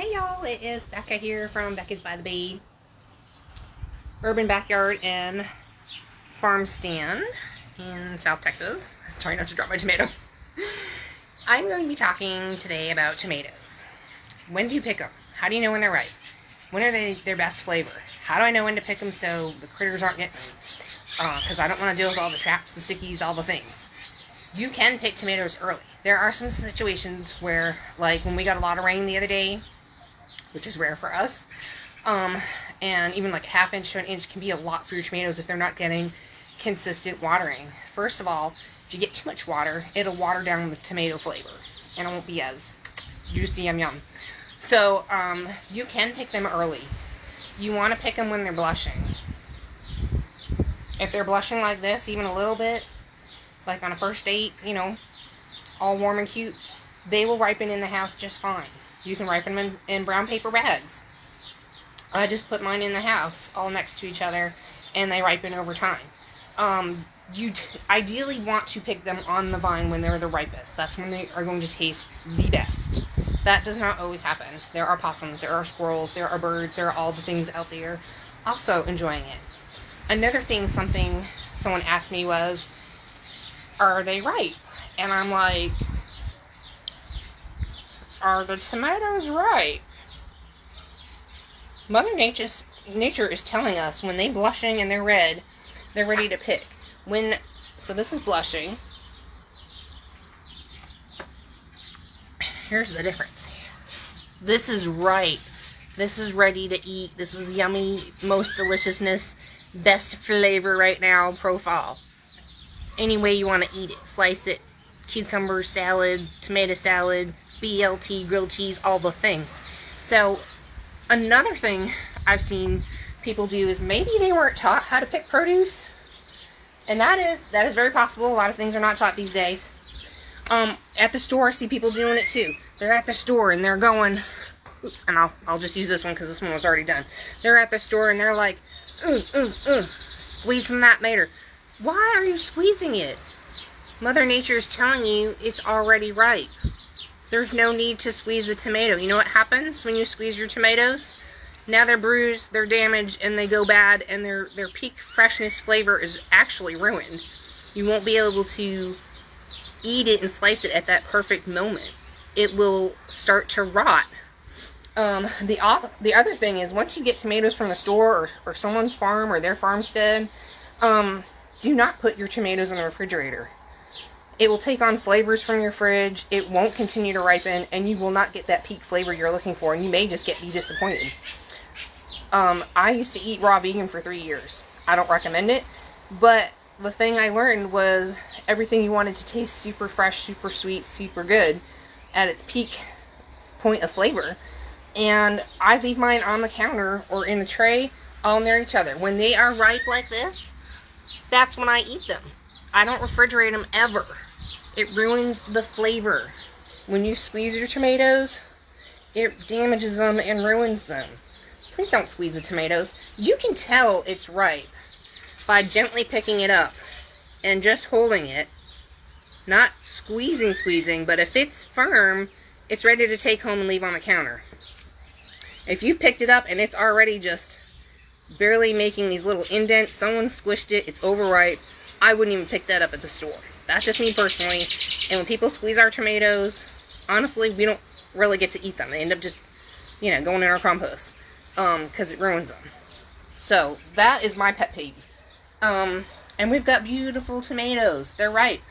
Hey y'all, it is Becca here from BeccasByTheBay Urban Backyard in Farmstead in South Texas. Trying not to drop my tomato. I'm going to be talking today about tomatoes. When do you pick them? How do you know when they're ripe? When are they their best flavor? How do I know when to pick them so the critters aren't getting them? Because I don't want to deal with all the traps, the stickies, all the things. You can pick tomatoes early. There are some situations where, like when we got a lot of rain the other day, which is rare for us, and even like a ½ inch to an inch can be a lot for your tomatoes if they're not getting consistent watering. First of all, if you get too much water, it'll water down the tomato flavor, and it won't be as juicy, yum. So, you can pick them early. You want to pick them when they're blushing. If they're blushing like this, even a little bit, like on a first date, you know, all warm and cute, they will ripen in the house just fine. You can ripen them in brown paper bags. I just put mine in the house, all next to each other, and they ripen over time. You ideally want to pick them on the vine when they're the ripest. That's when they are going to taste the best. That does not always happen. There are possums, there are squirrels, there are birds, there are all the things out there also enjoying it. Another thing, someone asked me was, are they ripe? And I'm like, are the tomatoes ripe? Mother Nature is telling us when they're blushing and they're red, they're ready to pick. So this is blushing. Here's the difference. This is ripe. This is ready to eat. This is yummy, most deliciousness, best flavor right now, profile. Any way you want to eat it. Slice it, cucumber salad, tomato salad, BLT, grilled cheese, all the things. So another thing I've seen people do is maybe they weren't taught how to pick produce. And that is very possible. A lot of things are not taught these days. At the store, I see people doing it too. They're at the store and they're going, oops, and I'll just use this one because this one was already done. They're at the store and they're like, squeeze from that tomato. Why are you squeezing it? Mother Nature is telling you it's already ripe. There's no need to squeeze the tomato. You know what happens when you squeeze your tomatoes? Now they're bruised, they're damaged, and they go bad, and their peak freshness flavor is actually ruined. You won't be able to eat it and slice it at that perfect moment. It will start to rot. The other thing is, once you get tomatoes from the store or someone's farm or their farmstead, do not put your tomatoes in the refrigerator. It will take on flavors from your fridge, it won't continue to ripen, and you will not get that peak flavor you're looking for, and you may just be disappointed. I used to eat raw vegan for 3 years. I don't recommend it, but the thing I learned was everything you wanted to taste super fresh, super sweet, super good at its peak point of flavor. And I leave mine on the counter or in a tray all near each other. When they are ripe like this, that's when I eat them. I don't refrigerate them ever. It ruins the flavor. When you squeeze your tomatoes, it damages them and ruins them. Please don't squeeze the tomatoes. You can tell it's ripe by gently picking it up and just holding it. Not squeezing, but if it's firm, it's ready to take home and leave on the counter. If you've picked it up and it's already just barely making these little indents, someone squished it, it's overripe, I wouldn't even pick that up at the store. That's just me personally. And when people squeeze our tomatoes, honestly, we don't really get to eat them. They end up just, going in our compost. Because it ruins them. So, that is my pet peeve. And we've got beautiful tomatoes. They're ripe.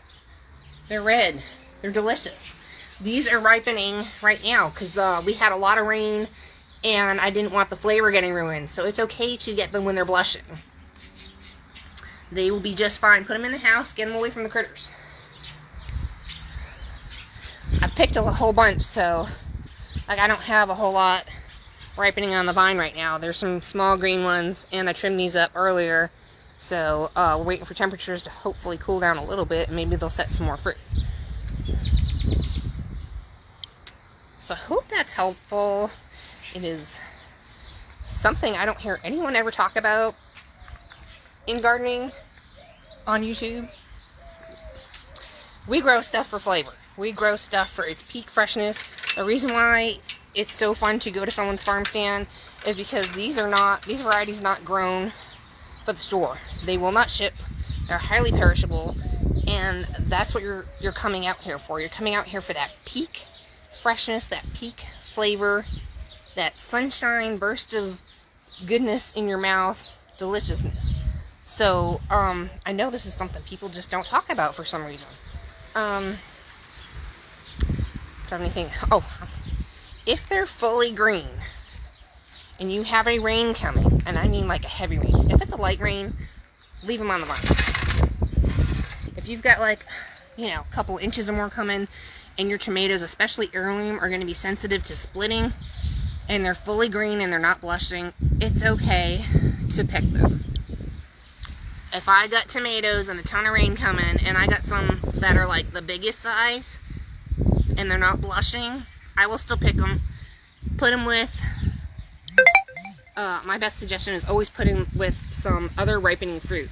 They're red. They're delicious. These are ripening right now because we had a lot of rain and I didn't want the flavor getting ruined. So, it's okay to get them when they're blushing. They will be just fine. Put them in the house. Get them away from the critters. I've picked a whole bunch, so I don't have a whole lot ripening on the vine right now. There's some small green ones, and I trimmed these up earlier. So we're waiting for temperatures to hopefully cool down a little bit, and maybe they'll set some more fruit. So I hope that's helpful. It is something I don't hear anyone ever talk about in gardening on YouTube. We grow stuff for flavor. We grow stuff for its peak freshness. The reason why it's so fun to go to someone's farm stand is because these varieties not grown for the store. They will not ship. They're highly perishable, and that's what you're coming out here for. You're coming out here for that peak freshness, that peak flavor, that sunshine burst of goodness in your mouth, deliciousness. So, I know this is something people just don't talk about for some reason. Do I have anything? Oh, if they're fully green and you have a rain coming, and I mean like a heavy rain. If it's a light rain, leave them on the vine. If you've got like, you know, a couple inches or more coming, and your tomatoes, especially heirloom, are going to be sensitive to splitting, and they're fully green and they're not blushing, it's okay to pick them. If I got tomatoes and a ton of rain coming, and I got some that are like the biggest size, and they're not blushing, I will still pick them. Put them with, my best suggestion is always put them with some other ripening fruit.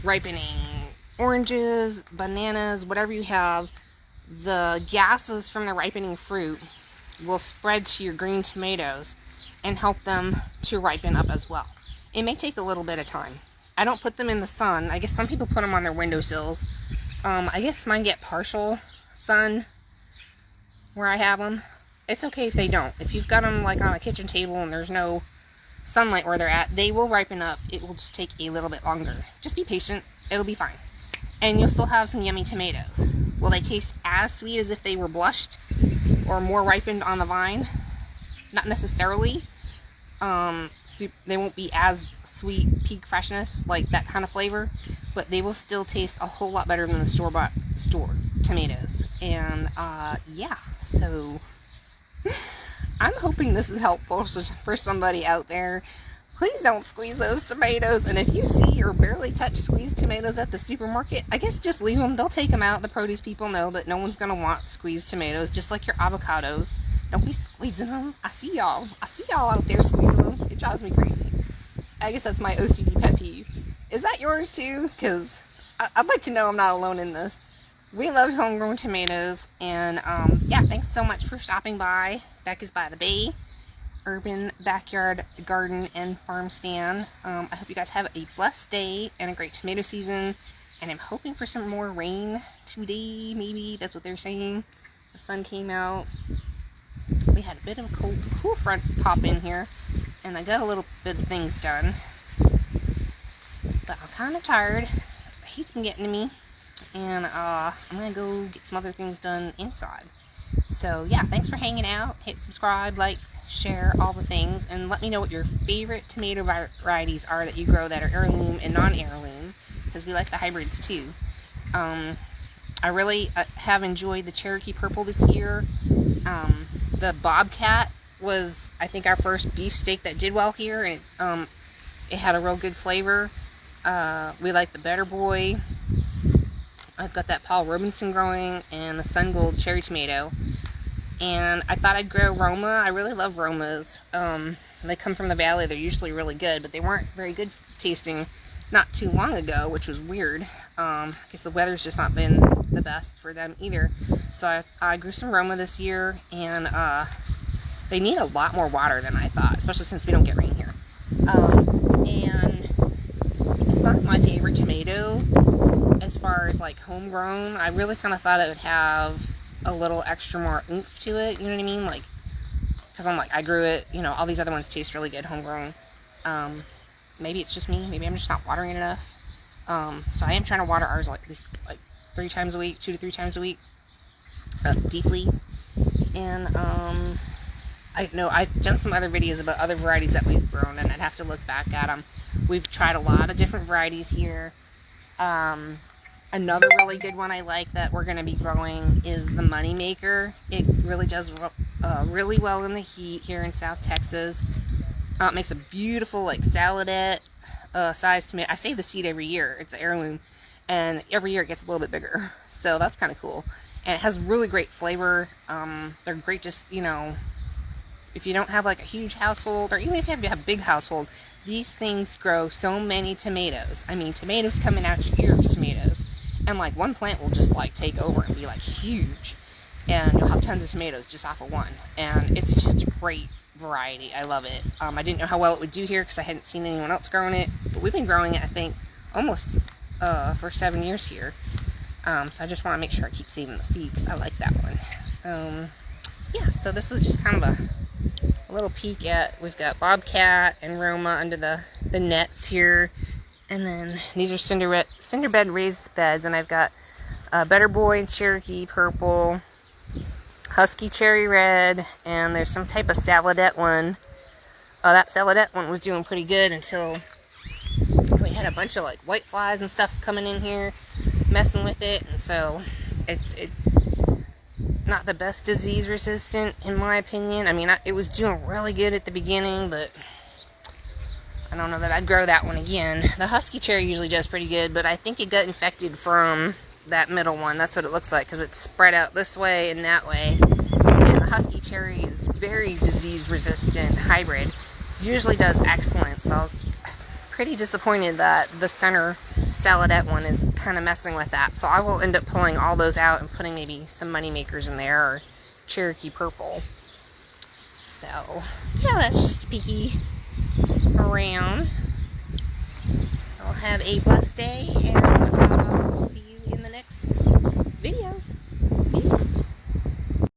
Ripening oranges, bananas, whatever you have. The gases from the ripening fruit will spread to your green tomatoes and help them to ripen up as well. It may take a little bit of time. I don't put them in the sun. I guess some people put them on their windowsills. I guess mine get partial sun where I have them. It's okay if they don't. If you've got them like on a kitchen table and there's no sunlight where they're at, they will ripen up. It will just take a little bit longer. Just be patient. It'll be fine. And you'll still have some yummy tomatoes. Will they taste as sweet as if they were blushed or more ripened on the vine? Not necessarily. They won't be as sweet, peak freshness, like that kind of flavor, but they will still taste a whole lot better than the store tomatoes. And yeah, so I'm hoping this is helpful for somebody out there. Please don't squeeze those tomatoes, and if you see or barely touch squeezed tomatoes at the supermarket, I guess just leave them. They'll take them out. The produce people know that no one's going to want squeezed tomatoes, just like your avocados. Don't be squeezing them. I see y'all out there squeezing them. It drives me crazy. I guess that's my OCD pet peeve. Is that yours too? Because I'd like to know I'm not alone in this. We love homegrown tomatoes, and yeah, thanks so much for stopping by. Becca's by the Bay Urban Backyard Garden and Farm Stand. I hope you guys have a blessed day and a great tomato season, and I'm hoping for some more rain today. Maybe that's what they're saying. The sun came out. We had a bit of a cool front pop in here, and I got a little bit of things done, but I'm kind of tired. The heat's been getting to me, and I'm gonna go get some other things done inside. So yeah, thanks for hanging out. Hit subscribe, like, share, all the things, and let me know what your favorite tomato varieties are that you grow that are heirloom and non-heirloom, because we like the hybrids too. I really have enjoyed the Cherokee Purple this year. The Bobcat was, I think, our first beefsteak that did well here, and it had a real good flavor. We like the Better Boy. I've got that Paul Robinson growing, and the Sun Gold cherry tomato. And I thought I'd grow Roma. I really love Romas. They come from the valley. They're usually really good, but they weren't very good tasting not too long ago, which was weird. I guess the weather's just not been the best for them either. So I grew some Roma this year, and they need a lot more water than I thought, especially since we don't get rain here. And it's not my favorite tomato as far as like homegrown. I really kind of thought it would have a little extra more oomph to it, you know what I mean? Like, because I'm like, I grew it, you know, all these other ones taste really good homegrown. Maybe it's just me, maybe I'm just not watering it enough. So I am trying to water ours like 3 times a week, 2 to 3 times a week, deeply. And I know I've done some other videos about other varieties that we've grown, and I'd have to look back at them. We've tried a lot of different varieties here. Another really good one I like that we're going to be growing is the Moneymaker. It really does really well in the heat here in South Texas. It makes a beautiful like saladette size tomato. I save the seed every year. It's an heirloom, and every year it gets a little bit bigger. So that's kind of cool. And it has really great flavor. They're great just, you know, if you don't have like a huge household, or even if you have a big household, these things grow so many tomatoes. I mean, tomatoes coming out your ears, tomatoes. And like one plant will just like take over and be like huge. and you'll have tons of tomatoes just off of one, and it's just a great variety. I love it. I didn't know how well it would do here because I hadn't seen anyone else growing it, but we've been growing it, I think, almost for 7 years here. So I just want to make sure I keep saving the seed because I like that one. Yeah, so this is just kind of a little peek at, we've got Bobcat and Roma under the nets here, and then these are cinder bed raised beds, and I've got Better Boy and Cherokee purple, Husky cherry red, and there's some type of saladette one. That saladette one was doing pretty good until we had a bunch of like white flies and stuff coming in here messing with it, and so it's not the best disease resistant in my opinion. I mean, it was doing really good at the beginning, but I don't know that I'd grow that one again. The Husky cherry usually does pretty good, but I think it got infected from that middle one. That's what it looks like because it's spread out this way and that way. And the Husky cherry is very disease resistant hybrid. Usually does excellent, so I was pretty disappointed that the center saladette one is kind of messing with that. So I will end up pulling all those out and putting maybe some money makers in there, or Cherokee purple. So yeah, that's just a peeky around. I'll have a blessed day, and